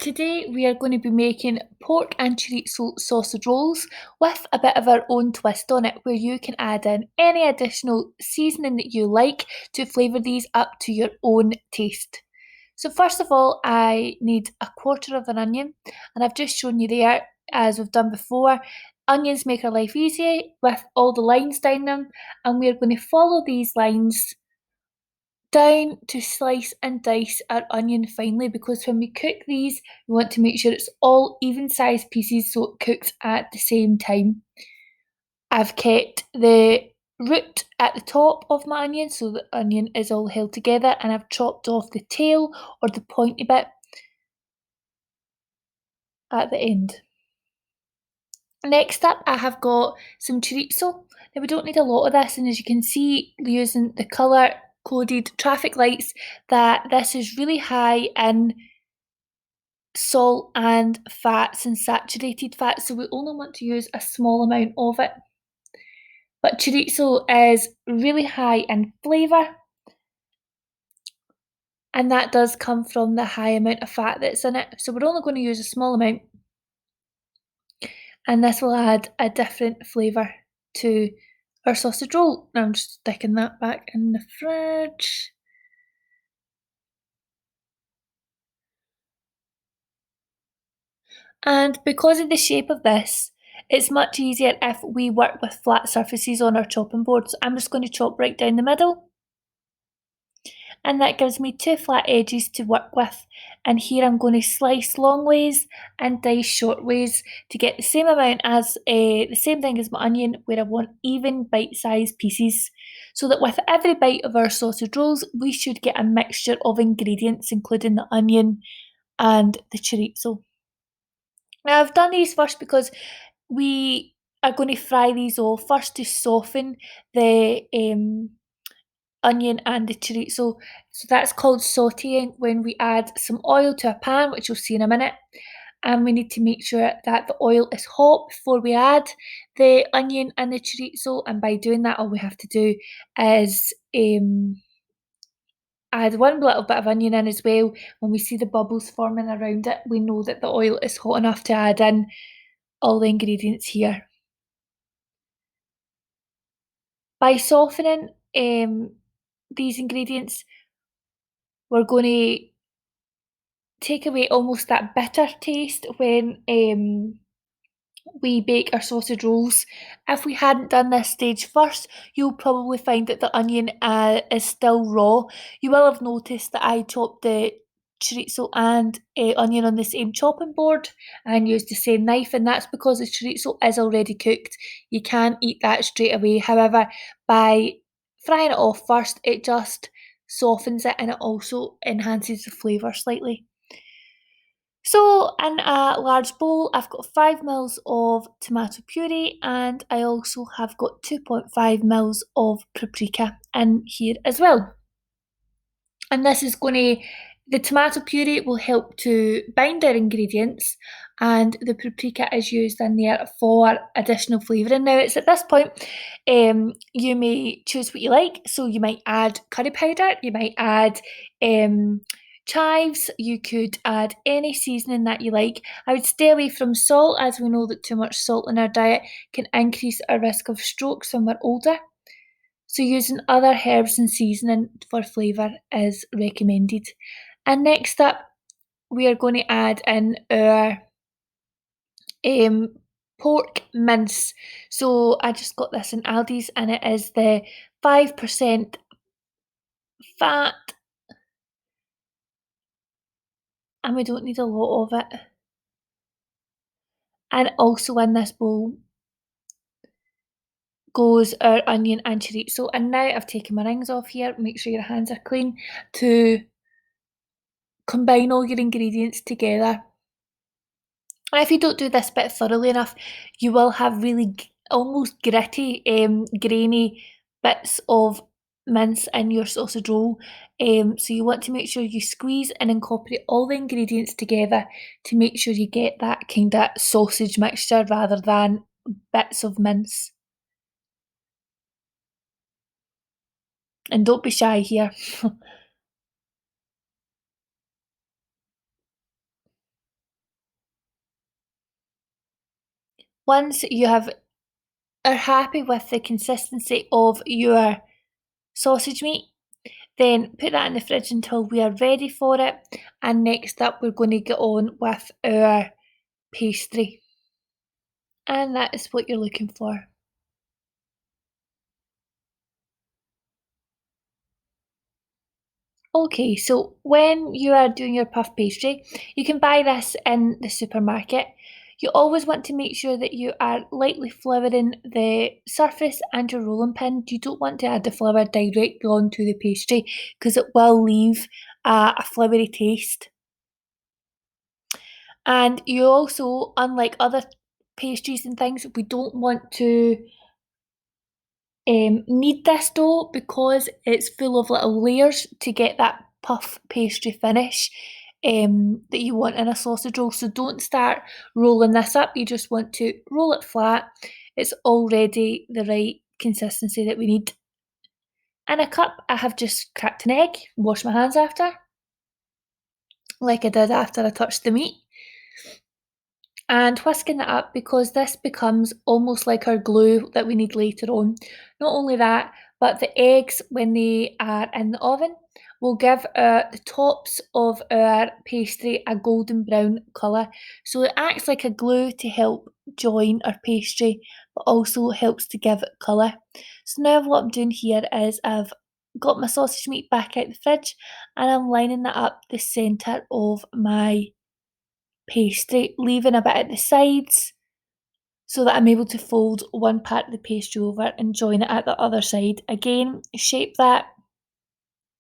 Today we are going to be making pork and chorizo sausage rolls with a bit of our own twist on it, where you can add in any additional seasoning that you like to flavour these up to your own taste. So first of all, I need a quarter of an onion, and I've just shown you there, as we've done before, onions make our life easy with all the lines down them, and we're going to follow these lines down to slice and dice our onion finely, because when we cook these, we want to make sure it's all even sized pieces so it cooks at the same time. I've kept the root at the top of my onion so the onion is all held together, and I've chopped off the tail or the pointy bit at the end. Next up, I have got some chorizo. Now, we don't need a lot of this, and as you can see using the colour coded traffic lights, that this is really high in salt and fats and saturated fats, so we only want to use a small amount of it. But chorizo is really high in flavour, and that does come from the high amount of fat that's in it, so we're only going to use a small amount, and this will add a different flavour to our sausage roll. Now I'm just sticking that back in the fridge. And because of the shape of this, it's much easier if we work with flat surfaces on our chopping board. So I'm just going to chop right down the middle, and that gives me two flat edges to work with. And here I'm going to slice long ways and dice short ways to get the same amount as the same thing as my onion, where I want even bite-sized pieces, so that with every bite of our sausage rolls we should get a mixture of ingredients, including the onion and the chorizo. Now I've done these first because we are going to fry these off first to soften the onion and the chorizo. So that's called sauteing, when we add some oil to a pan, which you'll see in a minute. And we need to make sure that the oil is hot before we add the onion and the chorizo. And by doing that, all we have to do is add one little bit of onion in as well. When we see the bubbles forming around it, we know that the oil is hot enough to add in all the ingredients here. By softening these ingredients, we're going to take away almost that bitter taste when we bake our sausage rolls. If we hadn't done this stage first, you'll probably find that the onion is still raw. You will have noticed that I chopped the chorizo and onion on the same chopping board and used the same knife, and that's because the chorizo is already cooked. You can't eat that straight away. However, by frying it off first, it just softens it, and it also enhances the flavour slightly. So in a large bowl, I've got 5 mils of tomato puree, and I also have got 2.5 mils of paprika in here as well. And this is the tomato puree will help to bind our ingredients, and the paprika is used in there for additional flavouring. Now it's at this point, you may choose what you like. So you might add curry powder, you might add chives, you could add any seasoning that you like. I would stay away from salt, as we know that too much salt in our diet can increase our risk of strokes when we're older. So using other herbs and seasoning for flavour is recommended. And next up, we are going to add in our pork mince. So I just got this in Aldi's, and it is the 5% fat, and we don't need a lot of it. And also in this bowl goes our onion and chorizo. And now I've taken my rings off here. Make sure your hands are clean to combine all your ingredients together. And if you don't do this bit thoroughly enough, you will have really almost gritty, grainy bits of mince in your sausage roll. So you want to make sure you squeeze and incorporate all the ingredients together to make sure you get that kind of sausage mixture rather than bits of mince. And don't be shy here. Once you are happy with the consistency of your sausage meat, then put that in the fridge until we are ready for it. And next up, we're going to get on with our pastry. And that is what you're looking for. Okay, so when you are doing your puff pastry, you can buy this in the supermarket. You always want to make sure that you are lightly flouring the surface and your rolling pin. You don't want to add the flour directly onto the pastry because it will leave a floury taste. And you also, unlike other pastries and things, we don't want to knead this dough because it's full of little layers to get that puff pastry finish that you want in a sausage roll. So don't start rolling this up. You just want to roll it flat. It's already the right consistency that we need. In a cup, I have just cracked an egg, washed my hands after, like I did after I touched the meat, and whisking it up because this becomes almost like our glue that we need later on. Not only that, but the eggs, when they are in the oven, will give the tops of our pastry a golden brown colour. So it acts like a glue to help join our pastry, but also helps to give it colour. So now what I'm doing here is I've got my sausage meat back out the fridge and I'm lining that up the centre of my pastry, leaving a bit at the sides so that I'm able to fold one part of the pastry over and join it at the other side. Again, shape that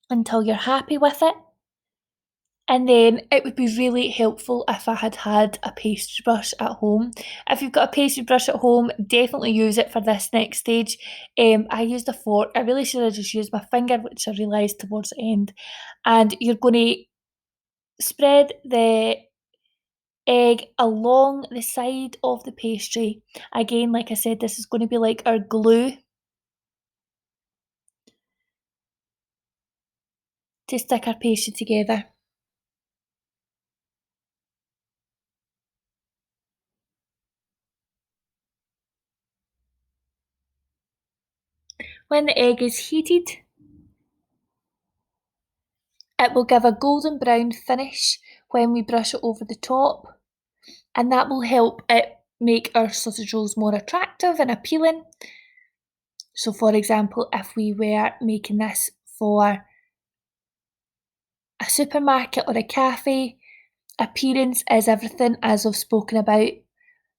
until you're happy with it. And then it would be really helpful if I had a pastry brush at home. If you've got a pastry brush at home, definitely use it for this next stage. I used a fork. I really should have just used my finger, which I realised towards the end. And you're going to spread the egg along the side of the pastry. Again, like I said, this is going to be like our glue to stick our pastry together. When the egg is heated, it will give a golden brown finish when we brush it over the top, and that will help it make our sausage rolls more attractive and appealing. So, for example, if we were making this for a supermarket or a cafe, appearance is everything, as I've spoken about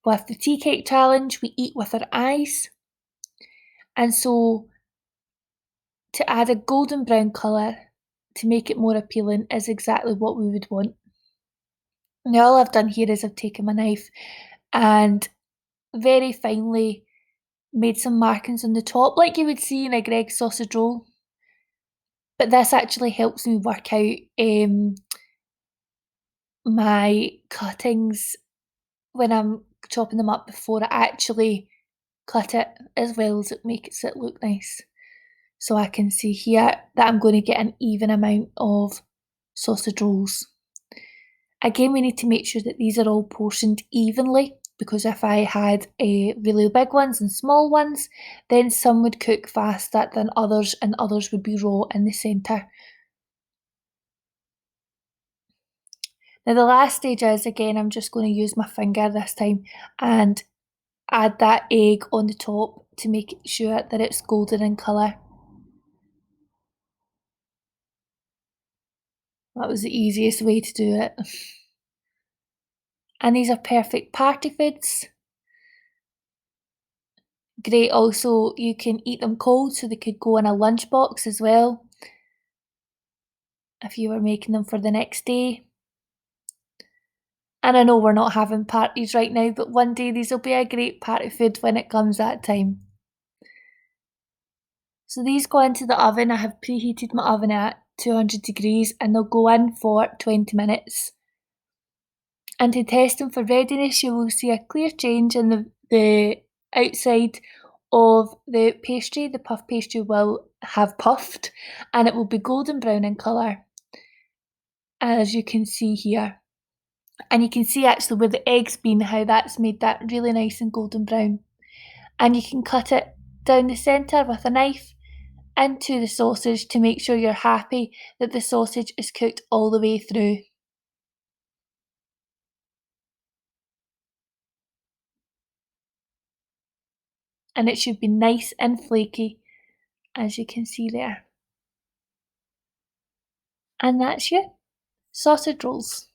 with the tea cake challenge. We eat with our eyes, and so to add a golden brown colour to make it more appealing is exactly what we would want. Now all I've done here is I've taken my knife and very finely made some markings on the top like you would see in a Greggs sausage roll. But this actually helps me work out my cuttings when I'm chopping them up before I actually cut it, as well as it makes it look nice. So I can see here that I'm going to get an even amount of sausage rolls. Again, we need to make sure that these are all portioned evenly, because if I had really big ones and small ones, then some would cook faster than others and others would be raw in the centre. Now the last stage is, again, I'm just going to use my finger this time and add that egg on the top to make sure that it's golden in colour. That was the easiest way to do it. And these are perfect party foods. Great also, you can eat them cold, so they could go in a lunchbox as well if you were making them for the next day. And I know we're not having parties right now, but one day these will be a great party food when it comes that time. So these go into the oven. I have preheated my oven at 200 degrees and they'll go in for 20 minutes. And to test them for readiness, you will see a clear change in the outside of the pastry. The puff pastry will have puffed and it will be golden brown in colour, as you can see here. and you can see actually where the egg's been, how that's made that really nice and golden brown. And you can cut it down the centre with a knife into the sausage to make sure you're happy that the sausage is cooked all the way through. And it should be nice and flaky, as you can see there. And that's you, sausage rolls.